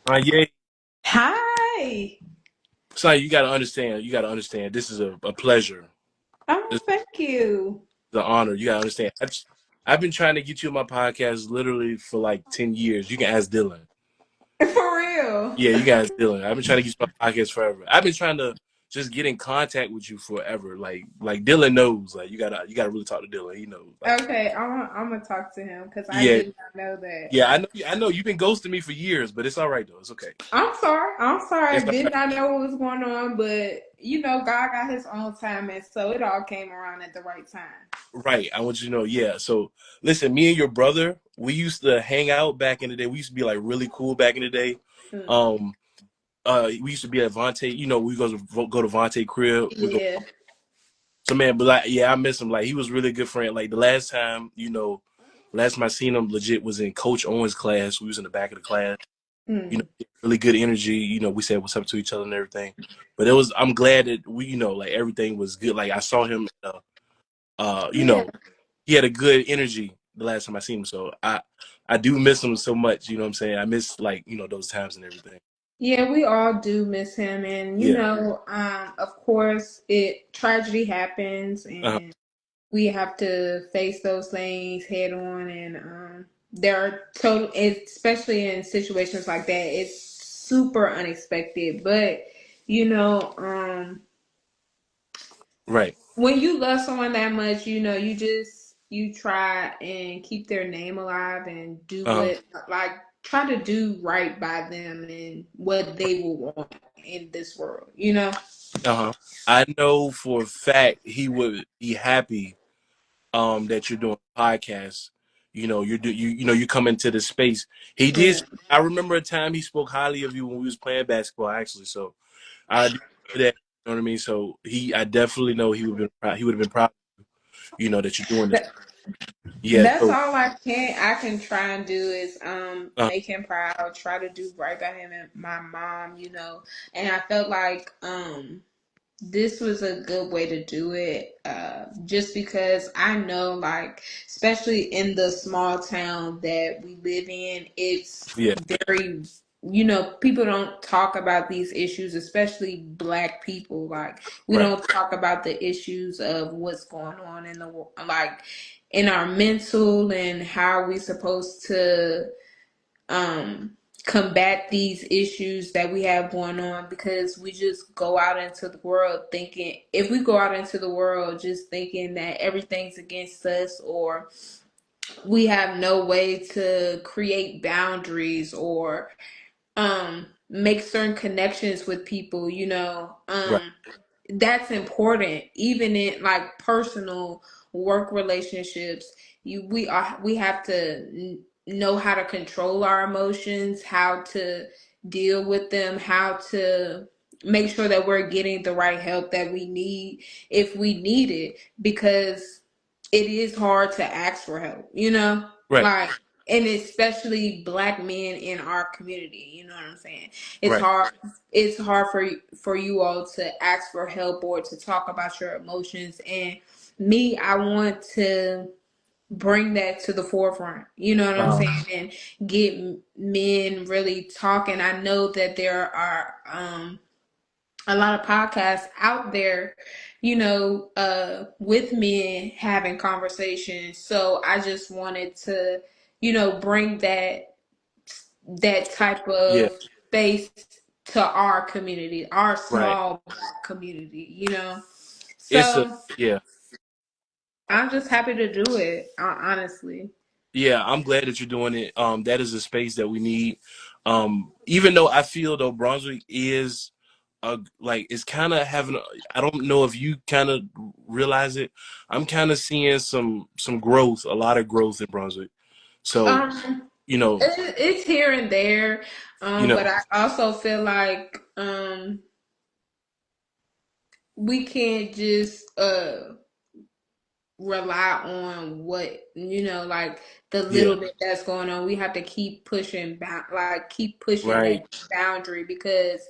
Sanye, Hi. Sanye, you gotta understand. You gotta understand. This is a pleasure. Oh, This is thank you. an honor. You gotta understand. I've been trying to get you on my podcast literally for like 10 years. You can ask Dylan. For real. Yeah, you guys Dylan. I've been trying to get you on my podcast forever. I've been trying to just get in contact with you forever. Like Dylan knows. Like you gotta really talk to Dylan. He knows. Like Okay, I'm gonna talk to him because I yeah, did not know that. yeah. I know you've been ghosting me for years, but it's all right though. It's okay. I'm sorry. I'm sorry. It's I all did right. not know what was going on, but God got His own time, and so it all came around at the right time. Right. I want you to know. Yeah. So listen, me and your brother, we used to hang out back in the day. We used to be like really cool back in the day. Mm. Um, we used to be at Vontae. We go to Vontae crib. We go. Yeah. So man, but like, yeah, I miss him. Like he was really a good friend. Like the last time I seen him, legit was in Coach Owen's class. We was in the back of the class. Mm. Really good energy. We said what's up to each other and everything. But it was. I'm glad that like everything was good. Like I saw him. Uh, you Yeah. know, he had a good energy the last time I seen him. So I do miss him so much. You know what I'm saying? I miss like those times and everything. Yeah, we all do miss him, and Yeah. of course, it tragedy happens, Uh-huh. and we have to face those things head on, and there are total, especially in situations like that, it's super unexpected. But you know, Right. when you love someone that much, you try and keep their name alive and do Uh-huh. what like try to do right by them and what they will want in this world. Uh-huh. I know for a fact he would be happy that you're doing a podcast. You come into this space. He did. Mm. I remember a time he spoke highly of you when we was playing basketball. Actually, so I do remember that. You know what I mean? So I definitely know he would have been proud. He would have been proud. That you're doing this. Yeah. That's So. all I can try and do is Uh, make him proud, try to do right by him and my mom, And I felt like this was a good way to do it, just because I know, like, especially in the small town that we live in, it's yeah. very, people don't talk about these issues, especially Black people. Like, we Right. don't talk about the issues of what's going on in the world, like in our mental and how we supposed to um combat these issues that we have going on, because we just go out into the world thinking, if we go out into the world just thinking that everything's against us, or we have no way to create boundaries or make certain connections with people, Right. that's important even in like personal work relationships. We have to know how to control our emotions, how to deal with them, how to make sure that we're getting the right help that we need if we need it, because it is hard to ask for help, Right. like, and especially Black men in our community, you know what I'm saying? It's Right. hard it's hard for you all to ask for help or to talk about your emotions, and me, I want to bring that to the forefront, you know what I'm Uh-huh. saying, and get men really talking. I know that there are a lot of podcasts out there, with men having conversations, so I just wanted to bring that type Yeah. of space to our community, our Right. small Black community, It's a So yeah. I'm just happy to do it, honestly. Yeah. I'm glad that you're doing it. That is a space that we need. Even though I feel though Brunswick is like it's kind of having. I don't know if you kind of realize it. I'm kind of seeing some growth, a lot of growth in Brunswick. So Um, you know, it's here and there, you know, but I also feel like we can't just rely on what like the yeah. little bit that's going on. We have to keep pushing back, like keep pushing that Right. boundary, because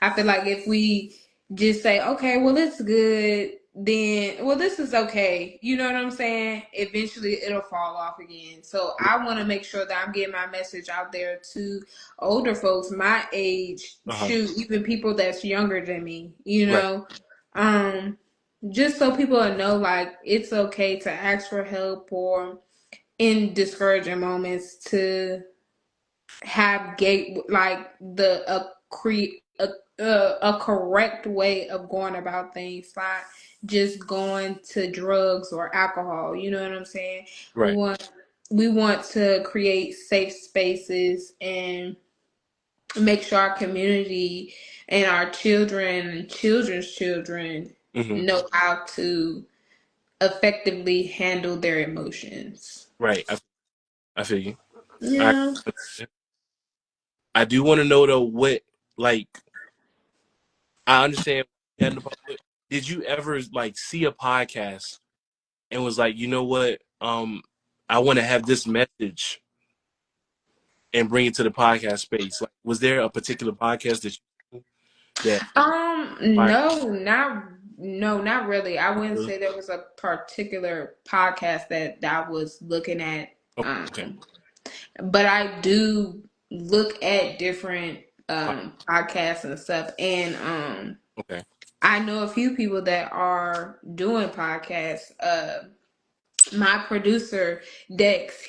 I feel like if we just say, okay, well, it's good, then well, this is okay. You know what I'm saying? Eventually it'll fall off again. So I want to make sure that I'm getting my message out there to older folks my age, Uh-huh. shoot, even people that's younger than me, you Right. know. Um just so people know like it's okay to ask for help or in discouraging moments to have gate like the a correct way of going about things, not just going to drugs or alcohol. You know what I'm saying? We Right. want we want to create safe spaces and make sure our community and our children and children's children Hmm. know how to effectively handle their emotions. Right. I feel you. I Yeah. I do want to know though what like I understand did you ever like see a podcast and was like, you know what, I want to have this message and bring it to the podcast space. Like, was there a particular podcast that like, No, not really. I wouldn't really? say there was a particular podcast that I was looking at. Oh, okay. Um, but I do look at different podcasts and stuff, and Okay. I know a few people that are doing podcasts. My producer Dex,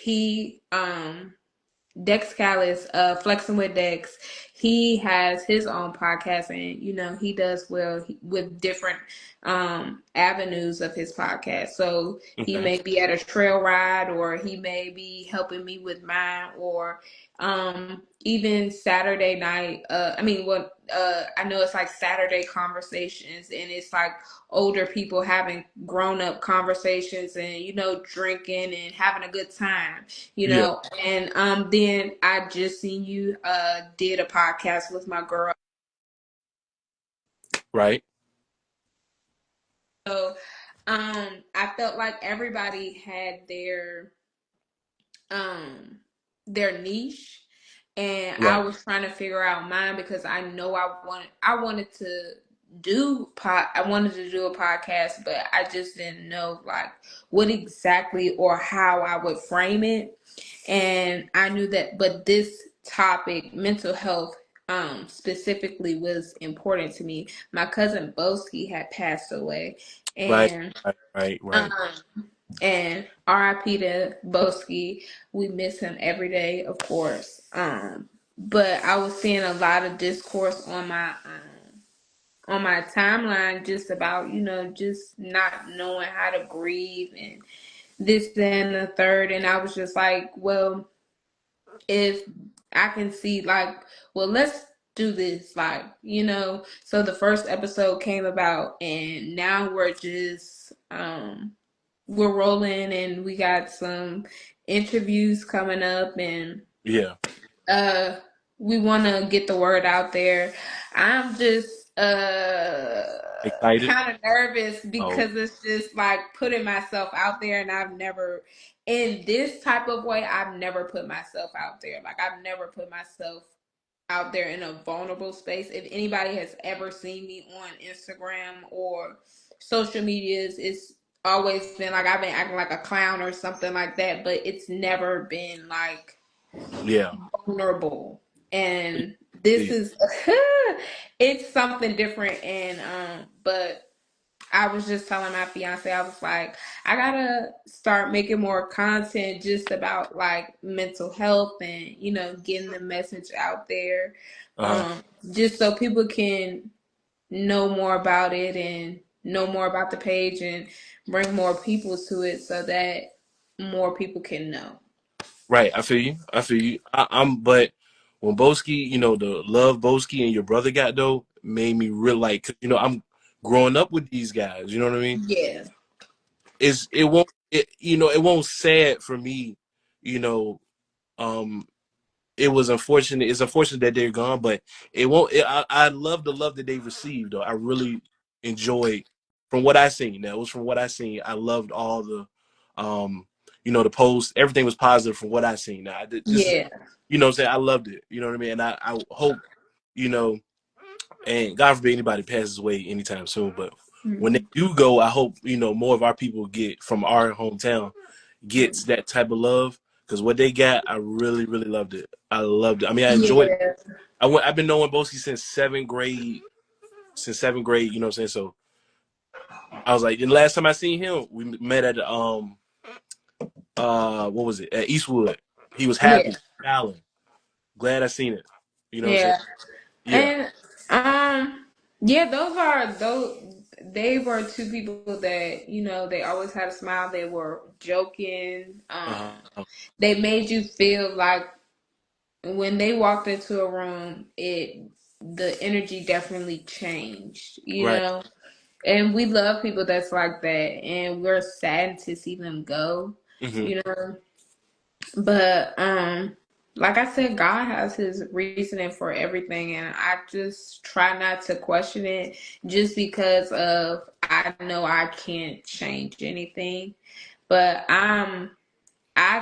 Dex Callis, Flexing with Dex. He has his own podcast, and he does well with different avenues of his podcast. So he Okay. may be at a trail ride, or he may be helping me with mine, or even Saturday night. I know it's like Saturday conversations, and it's like older people having grown up conversations, and drinking and having a good time. Yeah. And then I just seen you did a podcast with my girl. Right. So I felt like everybody had um their niche, and I Right. was trying to figure out mine because I know I wanted to do a podcast, but I just didn't know like what exactly or how I would frame it. And I knew that, but this topic, mental health, specifically was important to me. My cousin Boski had passed away, Right. and Right. um, and RIP to Boski. We miss him every day, of course. But I was seeing a lot of discourse on my timeline just about just not knowing how to grieve and this, that, and the third. And I was just like, well, if I can see like, well, let's do this, like, so the first episode came about, and now we're rolling, and we got some interviews coming up, and Yeah. uh we want to get the word out there. I'm just Excited. kind of nervous Oh, because it's just like putting myself out there, and I've never, in this type of way, I've never put myself out there. Like, I've never put myself out there in a vulnerable space. If anybody has ever seen me on Instagram or social medias, it's always been like I've been acting like a clown or something like that, but it's never been like yeah. vulnerable. And this Yeah. is it's something different. And but I was just telling my fiance, I was like, I gotta start making more content just about like mental health and getting the message out there, Uh-huh. just so people can know more about it and know more about the page and bring more people to it so that more people can know. Right. I feel you. I feel you. But when Boski, the love Boski and your brother got though made me real like, 'cause, I'm growing up with these guys. You know what I mean? Yeah, It won't sad for me. You know, um, it was unfortunate. It's unfortunate that they're gone, but it won't. I love the love that they received. Though I really enjoyed from what I seen. That was from what I seen. I loved all um, the posts. Everything was positive from what I seen. Now this is, yeah, what I'm saying. I loved it. You know what I mean. And I hope, you know, and God forbid anybody passes away anytime soon. But when they Mhm. do go, I hope more of our people get from our hometown gets that type of love because what they got, I really really loved it. I loved it. I mean, I enjoyed it. Yeah, I've been knowing Boski since seventh grade. Since seventh grade, you know what I'm saying. So I was like, the last time I seen him, we met at what was it at Eastwood. He was yeah, happy, smiling. Glad I seen it. You know what I'm saying? yeah. Yeah. And yeah, those they were two people that, they always had a smile. They were joking. Uh-huh. They made you feel like when they walked into a room, the energy definitely changed, Right. And we love people that's like that, and we're sad to see them go, Hmm. you know. But like I said, God has his reasoning for everything, and I just try not to question it just because of I know I can't change anything. But I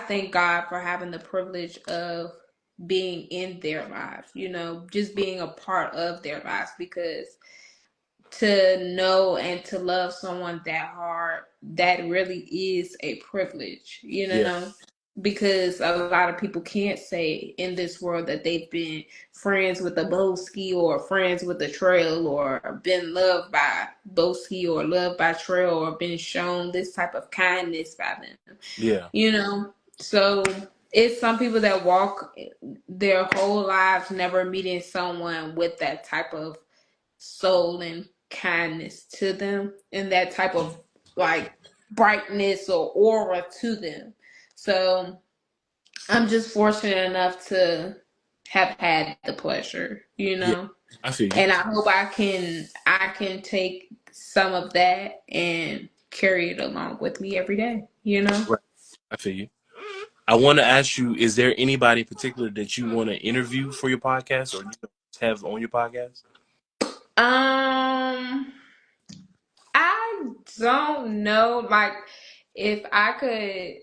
thank God for having the privilege of being in their lives, just being a part of their lives, because to know and to love someone that hard, that really is a privilege, Yeah. because a lot of people can't say in this world that they've been friends with a Boski or friends with a Trail or been loved by Boski or loved by Trail or been shown this type of kindness by them, Yeah. you know. So it's some people that walk their whole lives never meeting someone with that type of soul and kindness to them and that type of like brightness or aura to them. So I'm just fortunate enough to have had the pleasure, Yeah. I feel you. and I hope I can take some of that and carry it along with me every day. Right. I feel you. I want to ask you: is there anybody in particular that you want to interview for your podcast, or have on your podcast? Um, I don't know. Like, if I could,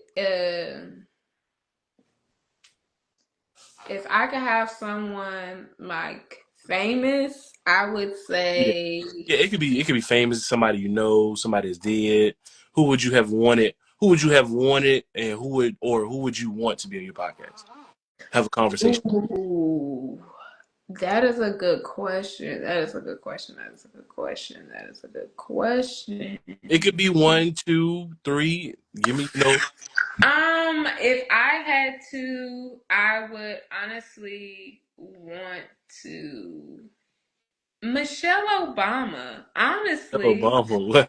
if I could have someone like famous, I would Yeah. say, Yeah. It could be famous, somebody you know, somebody that's dead. Who would you have wanted? Who would you have wanted, and who would you want to be on your podcast? Have a conversation. ooh, that is a good question. That is a good question. That is a good question. That is a good question. It could be one, two, three. Give me, If I had to, I would honestly want to Michelle Obama. Honestly, Obama.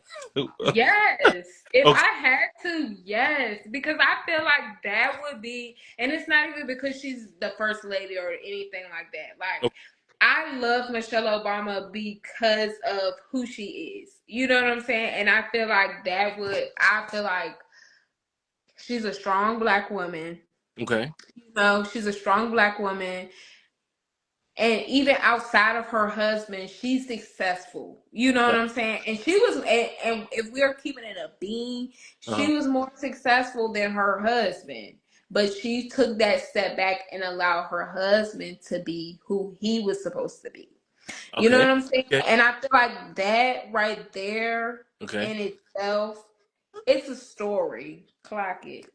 yes. If Okay. I had to, yes. Because I feel like that would be, and it's not even because she's the first lady or anything like that. Like, Okay. I love Michelle Obama because of who she is. You know what I'm saying? And I feel like she's a strong black woman. Okay. She's a strong black woman. And even outside of her husband, she's successful. You know what Right. I'm saying? And she was, and if we're keeping it a being, Uh-huh. she was more successful than her husband. But she took that step back and allowed her husband to be who he was supposed to be. You know Okay. what I'm saying? Okay. And I feel like that right there Okay. in itself, it's a story. Clock it.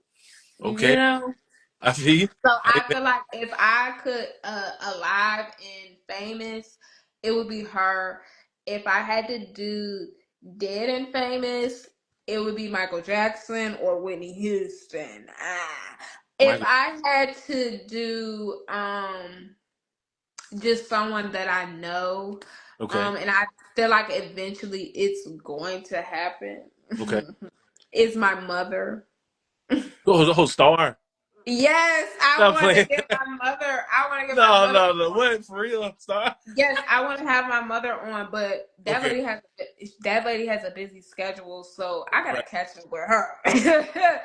You Okay. know? I feel you. So Hey, I man. feel like if I could alive and famous, it would be her. If I had to do dead and famous, it would be Michael Jackson or Whitney Houston. If Michael. I had to do just someone that I know, Okay. and I feel like eventually it's going to happen, Okay. is my mother. Oh, the whole star. Yes, I Stop want to playing. get my mother. I want to get my No, mother no, no. on. What for real? Star? Yes, I want to have my mother on, but Okay. that lady has a busy schedule, so I gotta Right. catch up with her. I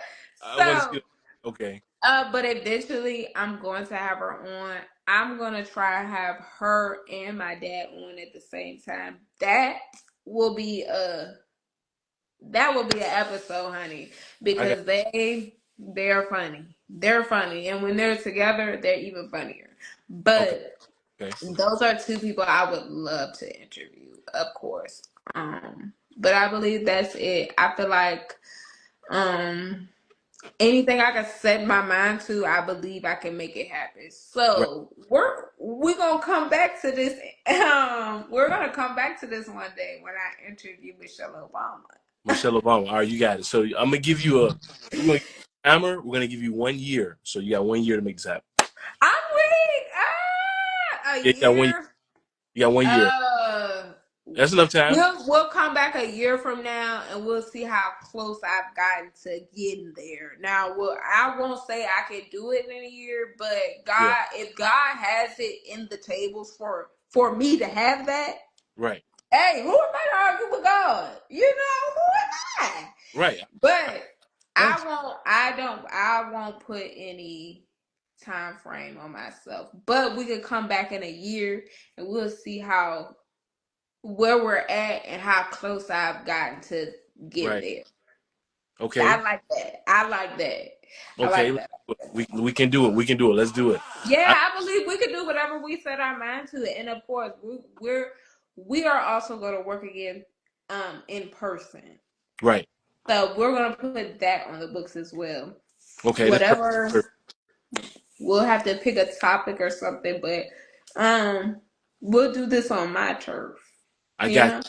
want to So, see. Okay. but eventually I'm going to have her on. I'm gonna try to have her and my dad on at the same time. Will be a that will be an episode, honey, I got. because they're funny. They're funny, and when they're together, they're even funnier. Okay. But Okay. those are two people I would love to interview, of course. But I believe that's it. I feel like um anything I can set my mind to, I believe I can make it happen. Right. So we're gonna come back to this. We're gonna come back to this one day when I interview Michelle Obama. Michelle Obama. All right, you got it. So I'm gonna give you a we're gonna give you a timer. We're gonna give you 1 year. So you got 1 year to make this happen. I'm weak. A Yeah, year. you got 1 year. Uh, That's enough time. we'll come back a year from now and we'll see how close I've gotten to getting there. Now, I won't say I can do it in a year, but Yeah. if God has it in the tables for me to have that, Right. hey, who am I to argue with God? You know, who am I? Right. I But got you. I won't put any time frame on myself. But we could come back in a year and we'll see how where we're at and how close I've gotten to getting Right. there. I Okay. like that. I like that. I Okay. like Let's that. do it. We can do it. We can do it. Let's do it. Yeah, I, I believe we can do whatever we set our mind to, and of course, we are also going to work again, in person. right. So we're going to put that on the books as well. Okay. That's Whatever, perfect. we'll have to pick a topic or something, but um, we'll do this on my turf. I You got know. you.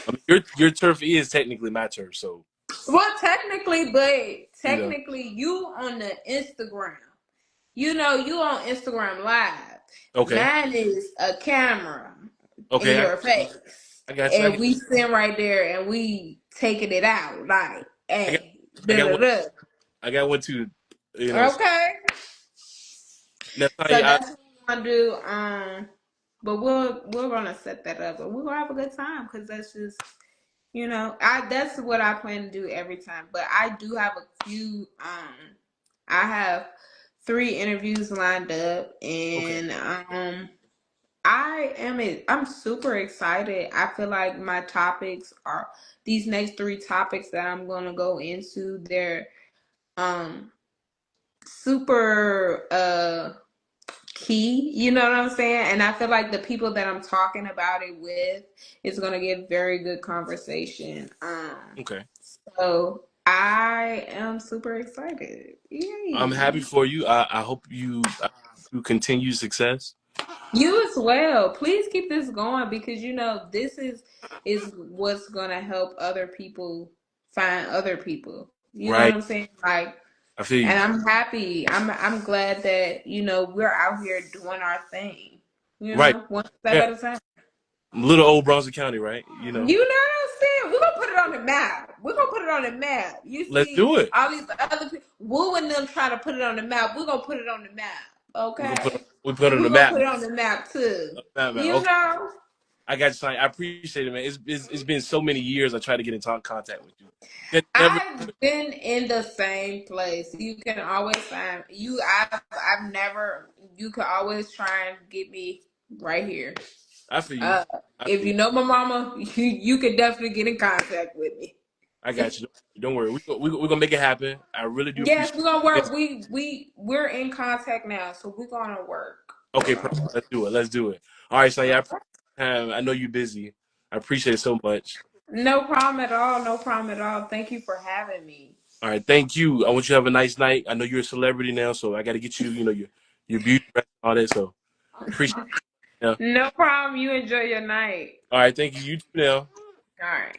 I mean, your turf is technically my turf, so Well, technically, but you know. technically, you on the Instagram. You know, you on Instagram Live. Okay. Mine is a camera in Okay. your face, I got you. and we sitting right there and we taking it out like, I got hey, I da got da one. da. I got one too. You know. Okay, Now, so Sanye, that's what we're gonna do. But we're gonna set that up, and we're gonna have a good time because that's just that's what I plan to do every time. But I do have a few. I have 3 interviews lined up, okay. and I'm super excited. I feel like my topics are these next 3 topics that I'm gonna go into. They're um super key, you know what I'm saying? And I feel like the people that I'm talking about it with is gonna get very good conversation. Okay. So I am super excited. I'm happy Yay. for you. I hope you continue success. You as well. Please keep this going because this is what's gonna help other people find other people. You know what Right. I'm saying? Like, I feel and you. I'm happy. I'm glad that we're out here doing our thing. Right. One step Yeah. at a time. Little old Bronson County, right? You You know. know what I'm saying? We're gonna put it on the map. We're gonna put it on the map. You Let's see do it. all these other people, Woo and them trying to put it on the map. We're gonna put it on the map. Okay? We put it on We're the gonna map. put it on the map too. Man. You Okay. know? I got you, Sonny. I appreciate it, man. It's been so many years I try to get in contact with you. Never. I've been in the same place. You can always find you. I've never. You can always try and get me right here. I feel you. Uh, I if feel you. you know my mama, you can definitely get in contact with me. I got you. Don't worry. We're gonna make it happen. I really do Yes, appreciate we're gonna it. work. We're in contact now, so we're gonna work. Okay, perfect. Let's do it. Let's do it. All right, Sonny. I appreciate your time. I know you're busy. I appreciate it so much. No problem at all. No problem at all. Thank you for having me. All right, thank you. I want you to have a nice night. I know you're a celebrity now, so I got to get you, your beauty rest and all that. So appreciate it. Yeah. No problem. You enjoy your night. All right, thank you. You too now. All right.